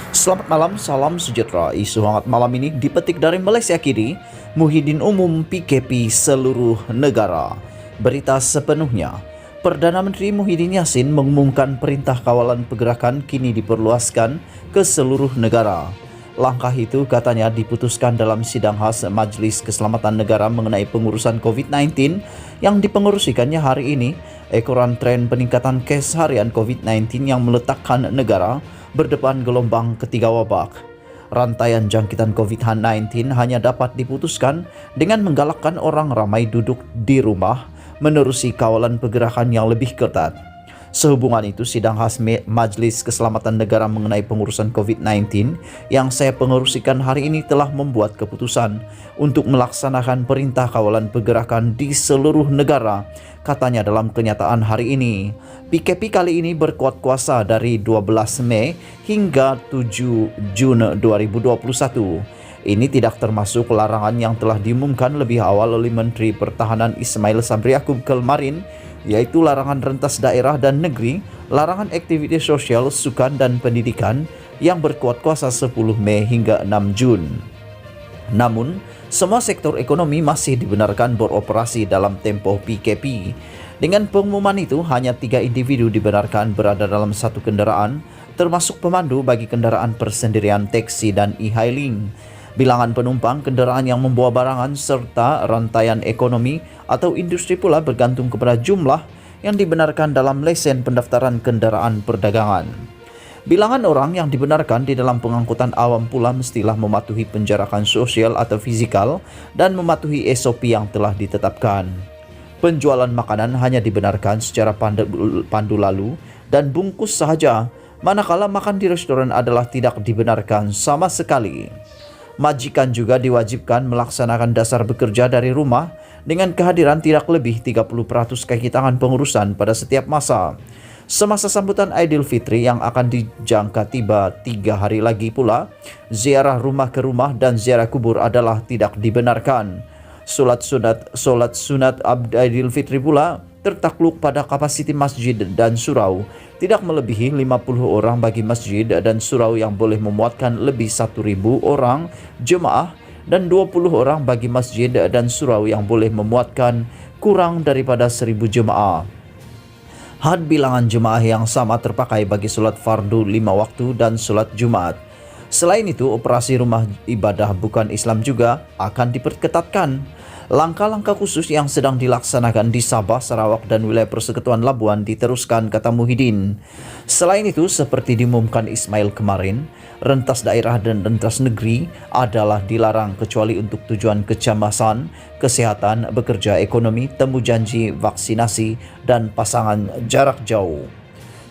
Selamat malam, salam sejahtera. Isu hangat malam ini dipetik dari Malaysia Kini, Muhyiddin umum PKP seluruh negara. Berita sepenuhnya, Perdana Menteri Muhyiddin Yassin mengumumkan perintah kawalan pergerakan kini diperluaskan ke seluruh negara. Langkah itu katanya diputuskan dalam sidang khas Majlis Keselamatan Negara mengenai pengurusan COVID-19 yang dipengerusikannya hari ini, ekoran tren peningkatan kes harian COVID-19 yang meletakkan negara berdepan gelombang ketiga wabak. Rantaian jangkitan COVID-19 hanya dapat diputuskan dengan menggalakkan orang ramai duduk di rumah menerusi kawalan pergerakan yang lebih ketat. Sehubungan itu, sidang khas Majlis Keselamatan Negara mengenai pengurusan COVID-19 yang saya pengerusikan hari ini telah membuat keputusan untuk melaksanakan perintah kawalan pergerakan di seluruh negara, katanya dalam kenyataan hari ini. PKP kali ini berkuat kuasa dari 12 Mei hingga 7 Jun 2021. Ini tidak termasuk larangan yang telah diumumkan lebih awal oleh Menteri Pertahanan Ismail Sabri Yaakob kemarin, yaitu larangan rentas daerah dan negeri, larangan aktivitas sosial, sukan dan pendidikan yang berkuat kuasa 10 Mei hingga 6 Jun. Namun, semua sektor ekonomi masih dibenarkan beroperasi dalam tempoh PKP. Dengan pengumuman itu, hanya 3 individu dibenarkan berada dalam satu kendaraan, termasuk pemandu bagi kendaraan persendirian, taksi dan e-hailing. Bilangan penumpang, kendaraan yang membawa barangan, serta rantaian ekonomi atau industri pula bergantung kepada jumlah yang dibenarkan dalam lesen pendaftaran kendaraan perdagangan. Bilangan orang yang dibenarkan di dalam pengangkutan awam pula mestilah mematuhi penjarakan sosial atau fizikal dan mematuhi SOP yang telah ditetapkan. Penjualan makanan hanya dibenarkan secara pandu lalu dan bungkus sahaja, manakala makan di restoran adalah tidak dibenarkan sama sekali. Majikan juga diwajibkan melaksanakan dasar bekerja dari rumah dengan kehadiran tidak lebih 30% kaki tangan pengurusan pada setiap masa. Semasa sambutan Aidilfitri yang akan dijangka tiba 3 hari lagi pula, ziarah rumah ke rumah dan ziarah kubur adalah tidak dibenarkan. Solat sunat Aidilfitri pula tertakluk pada kapasiti masjid dan surau tidak melebihi 50 orang bagi masjid dan surau yang boleh memuatkan lebih 1.000 orang jemaah dan 20 orang bagi masjid dan surau yang boleh memuatkan kurang daripada 1.000 jemaah. Had bilangan jemaah yang sama terpakai bagi solat fardu 5 waktu dan solat Jumat. Selain itu, operasi rumah ibadah bukan Islam juga akan diperketatkan. Langkah-langkah khusus yang sedang dilaksanakan di Sabah, Sarawak dan wilayah Persekutuan Labuan diteruskan, kata Muhyiddin. Selain itu, seperti diumumkan Ismail kemarin, rentas daerah dan rentas negeri adalah dilarang kecuali untuk tujuan kecemasan, kesehatan, bekerja, ekonomi, temu janji, vaksinasi, dan pasangan jarak jauh.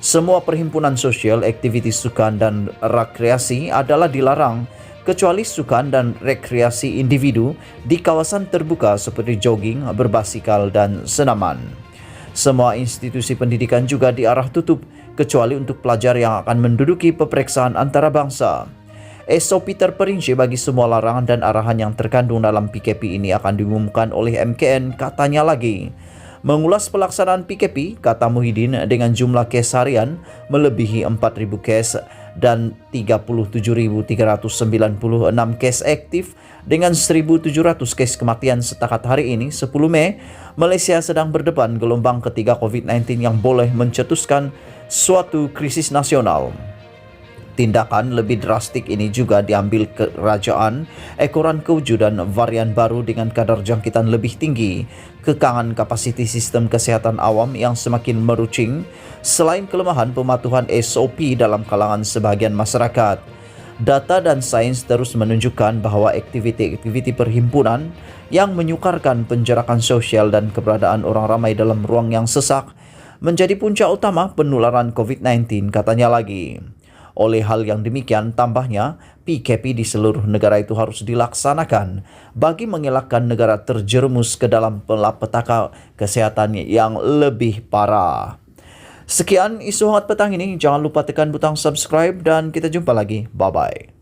Semua perhimpunan sosial, aktivitas sukan dan rekreasi adalah dilarang, kecuali sukan dan rekreasi individu di kawasan terbuka seperti jogging, berbasikal, dan senaman. Semua institusi pendidikan juga diarah tutup, kecuali untuk pelajar yang akan menduduki peperiksaan antarabangsa. SOP terperinci bagi semua larangan dan arahan yang terkandung dalam PKP ini akan diumumkan oleh MKN, katanya lagi. Mengulas pelaksanaan PKP, kata Muhyiddin, dengan jumlah kes harian melebihi 4.000 kes dan 37.396 kes aktif dengan 1.700 kes kematian setakat hari ini 10 Mei, Malaysia sedang berdepan gelombang ketiga COVID-19 yang boleh mencetuskan suatu krisis nasional. Tindakan lebih drastik ini juga diambil kerajaan ekoran kewujudan varian baru dengan kadar jangkitan lebih tinggi, kekangan kapasiti sistem kesehatan awam yang semakin merucing, selain kelemahan pematuhan SOP dalam kalangan sebahagian masyarakat. Data dan sains terus menunjukkan bahwa aktiviti-aktiviti perhimpunan yang menyukarkan penjarakan sosial dan keberadaan orang ramai dalam ruang yang sesak menjadi punca utama penularan COVID-19, katanya lagi. Oleh hal yang demikian, tambahnya, PKP di seluruh negara itu harus dilaksanakan bagi mengelakkan negara terjerumus ke dalam malapetaka kesehatan yang lebih parah. Sekian isu hangat petang ini. Jangan lupa tekan butang subscribe dan kita jumpa lagi. Bye-bye.